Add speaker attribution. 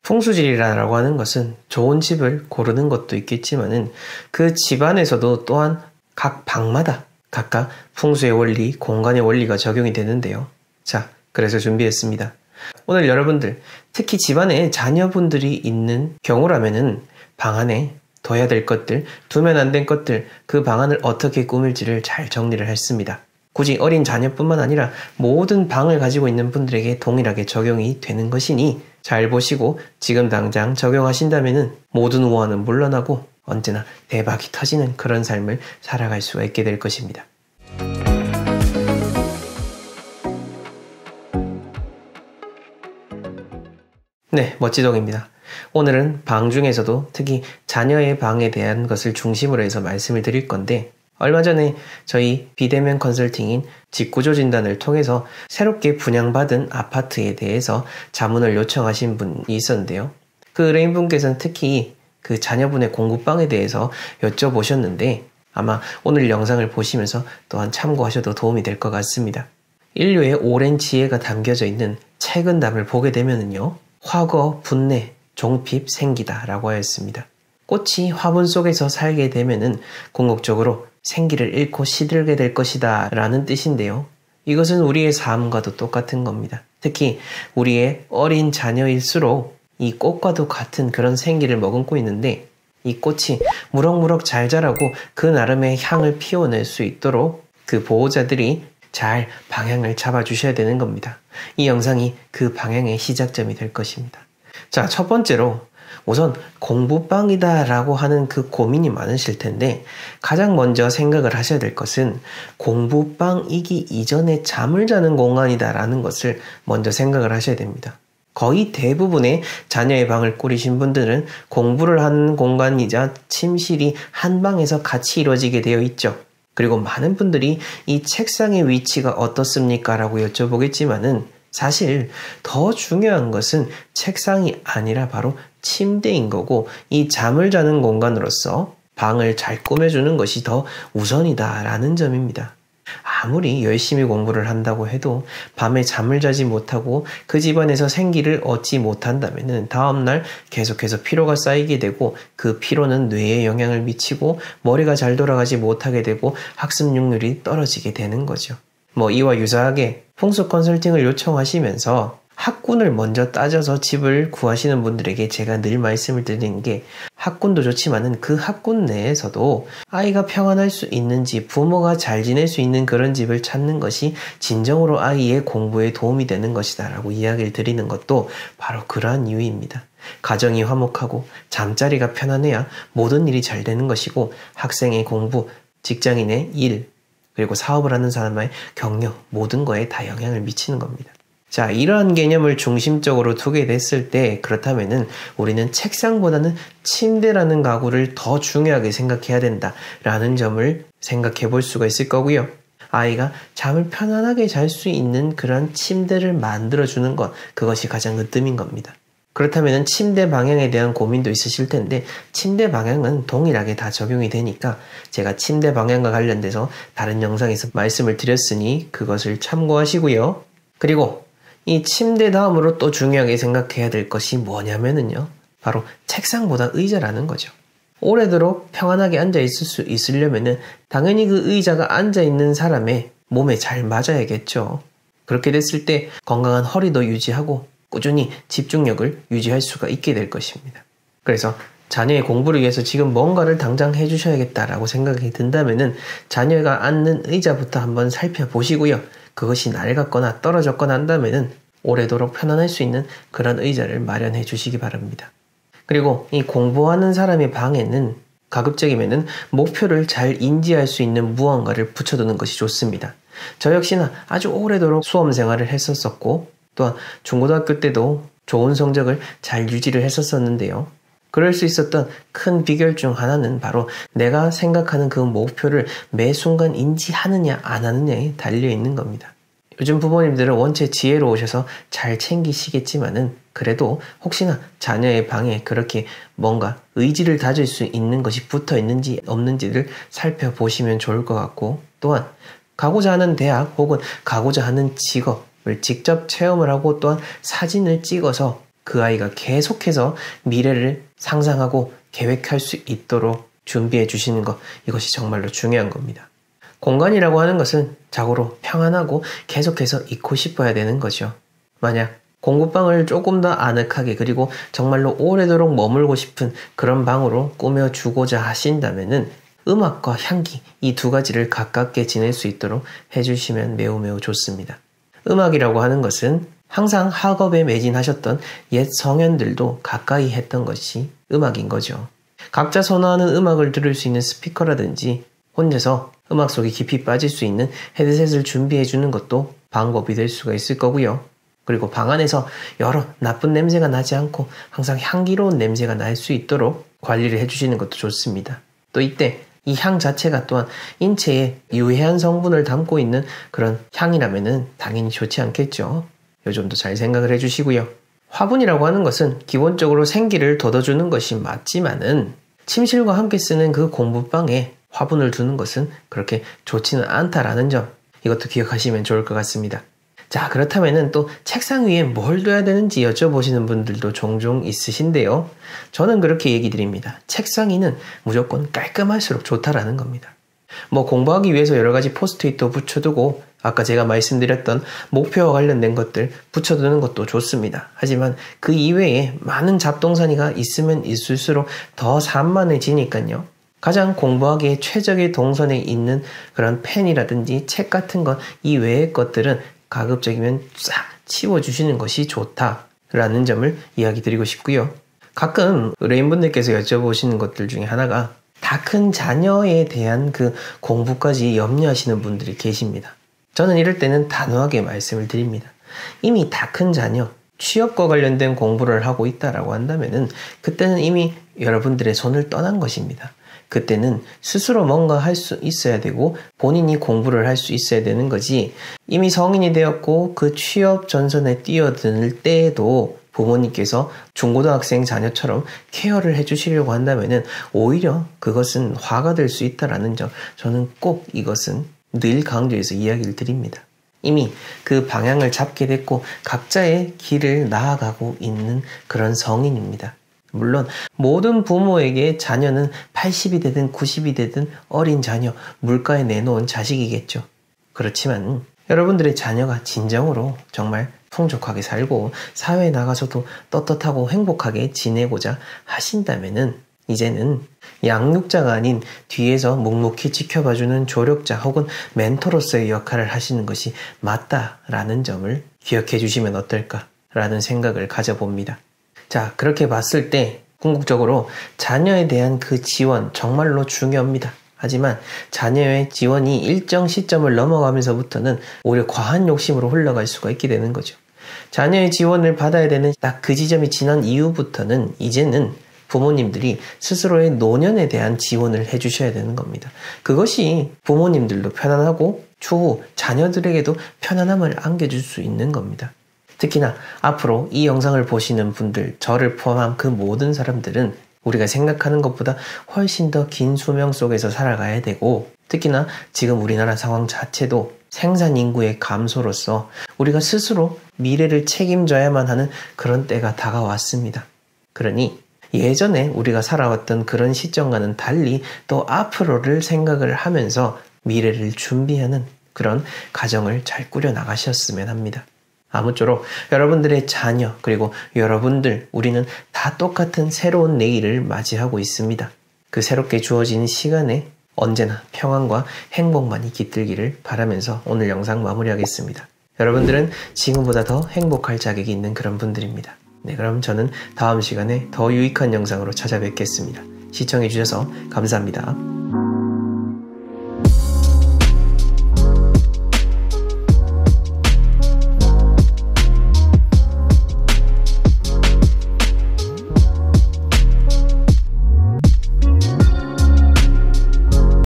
Speaker 1: 풍수지리라고 하는 것은 좋은 집을 고르는 것도 있겠지만은 그 집안에서도 또한 각 방마다 각각 풍수의 원리, 공간의 원리가 적용이 되는데요. 자, 그래서 준비했습니다. 오늘 여러분들, 특히 집안에 자녀분들이 있는 경우라면은 방 안에 둬야 될 것들, 두면 안 될 것들, 그 방안을 어떻게 꾸밀지를 잘 정리를 했습니다. 굳이 어린 자녀뿐만 아니라 모든 방을 가지고 있는 분들에게 동일하게 적용이 되는 것이니 잘 보시고 지금 당장 적용하신다면은 모든 우환은 물러나고 언제나 대박이 터지는 그런 삶을 살아갈 수가 있게 될 것입니다. 네, 멋지동입니다. 오늘은 방 중에서도 특히 자녀의 방에 대한 것을 중심으로 해서 말씀을 드릴 건데, 얼마 전에 저희 비대면 컨설팅인 집구조 진단을 통해서 새롭게 분양받은 아파트에 대해서 자문을 요청하신 분이 있었는데요. 그 의뢰인분께서는 특히 그 자녀분의 공부방에 대해서 여쭤보셨는데 아마 오늘 영상을 보시면서 또한 참고하셔도 도움이 될 것 같습니다. 인류의 오랜 지혜가 담겨져 있는 책은 답을 보게 되면은요, 화거, 분내, 종핍, 생기다 라고 하였습니다. 꽃이 화분 속에서 살게 되면은 궁극적으로 생기를 잃고 시들게 될 것이다 라는 뜻인데요. 이것은 우리의 삶과도 똑같은 겁니다. 특히 우리의 어린 자녀일수록 이 꽃과도 같은 그런 생기를 머금고 있는데, 이 꽃이 무럭무럭 잘 자라고 그 나름의 향을 피워낼 수 있도록 그 보호자들이 잘 방향을 잡아주셔야 되는 겁니다. 이 영상이 그 방향의 시작점이 될 것입니다. 자, 첫 번째로 우선 공부방이다 라고 하는 그 고민이 많으실 텐데, 가장 먼저 생각을 하셔야 될 것은 공부방이기 이전에 잠을 자는 공간이다 라는 것을 먼저 생각을 하셔야 됩니다. 거의 대부분의 자녀의 방을 꾸리신 분들은 공부를 하는 공간이자 침실이 한 방에서 같이 이루어지게 되어 있죠. 그리고 많은 분들이 이 책상의 위치가 어떻습니까? 라고 여쭤보겠지만은 사실 더 중요한 것은 책상이 아니라 바로 침대인 거고, 이 잠을 자는 공간으로서 방을 잘 꾸며주는 것이 더 우선이다 라는 점입니다. 아무리 열심히 공부를 한다고 해도 밤에 잠을 자지 못하고 그 집안에서 생기를 얻지 못한다면 다음날 계속해서 피로가 쌓이게 되고, 그 피로는 뇌에 영향을 미치고 머리가 잘 돌아가지 못하게 되고 학습력률이 떨어지게 되는 거죠. 이와 유사하게 풍수 컨설팅을 요청하시면서 학군을 먼저 따져서 집을 구하시는 분들에게 제가 늘 말씀을 드리는 게, 학군도 좋지만은 그 학군 내에서도 아이가 평안할 수 있는 집, 부모가 잘 지낼 수 있는 그런 집을 찾는 것이 진정으로 아이의 공부에 도움이 되는 것이다 라고 이야기를 드리는 것도 바로 그러한 이유입니다. 가정이 화목하고 잠자리가 편안해야 모든 일이 잘 되는 것이고, 학생의 공부, 직장인의 일, 그리고 사업을 하는 사람의 경력, 모든 거에 다 영향을 미치는 겁니다. 자, 이러한 개념을 중심적으로 두게 됐을 때, 그렇다면은 우리는 책상보다는 침대라는 가구를 더 중요하게 생각해야 된다라는 점을 생각해 볼 수가 있을 거고요. 아이가 잠을 편안하게 잘 수 있는 그런 침대를 만들어주는 것, 그것이 가장 으뜸인 겁니다. 그렇다면 침대 방향에 대한 고민도 있으실 텐데, 침대 방향은 동일하게 다 적용이 되니까 제가 침대 방향과 관련돼서 다른 영상에서 말씀을 드렸으니 그것을 참고하시고요. 그리고 이 침대 다음으로 또 중요하게 생각해야 될 것이 뭐냐면은요, 바로 책상보다 의자라는 거죠. 오래도록 평안하게 앉아있을 수 있으려면은 당연히 그 의자가 앉아있는 사람의 몸에 잘 맞아야겠죠. 그렇게 됐을 때 건강한 허리도 유지하고 꾸준히 집중력을 유지할 수가 있게 될 것입니다. 그래서 자녀의 공부를 위해서 지금 뭔가를 당장 해주셔야겠다라고 생각이 든다면은 자녀가 앉는 의자부터 한번 살펴보시고요. 그것이 낡았거나 떨어졌거나 한다면은 오래도록 편안할 수 있는 그런 의자를 마련해 주시기 바랍니다. 그리고 이 공부하는 사람의 방에는 가급적이면은 목표를 잘 인지할 수 있는 무언가를 붙여두는 것이 좋습니다. 저 역시나 아주 오래도록 수험 생활을 했었었고, 또한 중고등학교 때도 좋은 성적을 잘 유지를 했었었는데요. 그럴 수 있었던 큰 비결 중 하나는 바로 내가 생각하는 그 목표를 매 순간 인지하느냐 안 하느냐에 달려있는 겁니다. 요즘 부모님들은 원체 지혜로우셔서 잘 챙기시겠지만은 그래도 혹시나 자녀의 방에 그렇게 뭔가 의지를 다질 수 있는 것이 붙어 있는지 없는지를 살펴보시면 좋을 것 같고, 또한 가고자 하는 대학 혹은 가고자 하는 직업을 직접 체험을 하고 또한 사진을 찍어서 그 아이가 계속해서 미래를 상상하고 계획할 수 있도록 준비해 주시는 것, 이것이 정말로 중요한 겁니다. 공간이라고 하는 것은 자고로 평안하고 계속해서 있고 싶어야 되는 거죠. 만약 공부방을 조금 더 아늑하게 그리고 정말로 오래도록 머물고 싶은 그런 방으로 꾸며주고자 하신다면은 음악과 향기, 이 두 가지를 가깝게 지낼 수 있도록 해주시면 매우 좋습니다. 음악이라고 하는 것은 항상 학업에 매진하셨던 옛 성현들도 가까이 했던 것이 음악인 거죠. 각자 선호하는 음악을 들을 수 있는 스피커라든지 혼자서 음악 속에 깊이 빠질 수 있는 헤드셋을 준비해 주는 것도 방법이 될 수가 있을 거고요. 그리고 방 안에서 여러 나쁜 냄새가 나지 않고 항상 향기로운 냄새가 날 수 있도록 관리를 해주시는 것도 좋습니다. 또 이때 이 향 자체가 또한 인체에 유해한 성분을 담고 있는 그런 향이라면은 당연히 좋지 않겠죠. 요 점도 잘 생각을 해주시고요. 화분이라고 하는 것은 기본적으로 생기를 돋워주는 것이 맞지만은 침실과 함께 쓰는 그 공부방에 화분을 두는 것은 그렇게 좋지는 않다라는 점, 이것도 기억하시면 좋을 것 같습니다. 자, 그렇다면은 또 책상 위에 뭘 둬야 되는지 여쭤보시는 분들도 종종 있으신데요. 저는 그렇게 얘기 드립니다. 책상 위는 무조건 깔끔할수록 좋다라는 겁니다. 뭐 공부하기 위해서 여러 가지 포스트잇도 붙여두고 아까 제가 말씀드렸던 목표와 관련된 것들 붙여두는 것도 좋습니다. 하지만 그 이외에 많은 잡동사니가 있으면 있을수록 더 산만해지니까요. 가장 공부하기에 최적의 동선에 있는 그런 펜이라든지 책 같은 것 이외의 것들은 가급적이면 싹 치워주시는 것이 좋다라는 점을 이야기 드리고 싶고요. 가끔 의뢰인분들께서 여쭤보시는 것들 중에 하나가 다 큰 자녀에 대한 그 공부까지 염려하시는 분들이 계십니다. 저는 이럴 때는 단호하게 말씀을 드립니다. 이미 다 큰 자녀, 취업과 관련된 공부를 하고 있다라고 한다면은 그때는 이미 여러분들의 손을 떠난 것입니다. 그때는 스스로 뭔가 할 수 있어야 되고 본인이 공부를 할 수 있어야 되는 거지, 이미 성인이 되었고 그 취업 전선에 뛰어들 때에도 부모님께서 중고등학생 자녀처럼 케어를 해주시려고 한다면은 오히려 그것은 화가 될 수 있다라는 점, 저는 꼭 이것은 늘 강조해서 이야기를 드립니다. 이미 그 방향을 잡게 됐고 각자의 길을 나아가고 있는 그런 성인입니다. 물론 모든 부모에게 자녀는 80이 되든 90이 되든 어린 자녀, 물가에 내놓은 자식이겠죠. 그렇지만 여러분들의 자녀가 진정으로 정말 풍족하게 살고 사회에 나가서도 떳떳하고 행복하게 지내고자 하신다면은 이제는 양육자가 아닌 뒤에서 묵묵히 지켜봐주는 조력자 혹은 멘토로서의 역할을 하시는 것이 맞다라는 점을 기억해 주시면 어떨까라는 생각을 가져봅니다. 자, 그렇게 봤을 때 궁극적으로 자녀에 대한 그 지원 정말로 중요합니다. 하지만 자녀의 지원이 일정 시점을 넘어가면서부터는 오히려 과한 욕심으로 흘러갈 수가 있게 되는 거죠. 자녀의 지원을 받아야 되는 딱 그 지점이 지난 이후부터는 이제는 부모님들이 스스로의 노년에 대한 지원을 해주셔야 되는 겁니다. 그것이 부모님들도 편안하고 추후 자녀들에게도 편안함을 안겨줄 수 있는 겁니다. 특히나 앞으로 이 영상을 보시는 분들, 저를 포함한 그 모든 사람들은 우리가 생각하는 것보다 훨씬 더 긴 수명 속에서 살아가야 되고, 특히나 지금 우리나라 상황 자체도 생산 인구의 감소로서 우리가 스스로 미래를 책임져야만 하는 그런 때가 다가왔습니다. 그러니 예전에 우리가 살아왔던 그런 시점과는 달리 또 앞으로를 생각을 하면서 미래를 준비하는 그런 가정을 잘 꾸려나가셨으면 합니다. 아무쪼록 여러분들의 자녀 그리고 여러분들, 우리는 다 똑같은 새로운 내일을 맞이하고 있습니다. 그 새롭게 주어진 시간에 언제나 평안과 행복만이 깃들기를 바라면서 오늘 영상 마무리하겠습니다. 여러분들은 지금보다 더 행복할 자격이 있는 그런 분들입니다. 네, 그럼 저는 다음 시간에 더 유익한 영상으로 찾아뵙겠습니다. 시청해주셔서 감사합니다.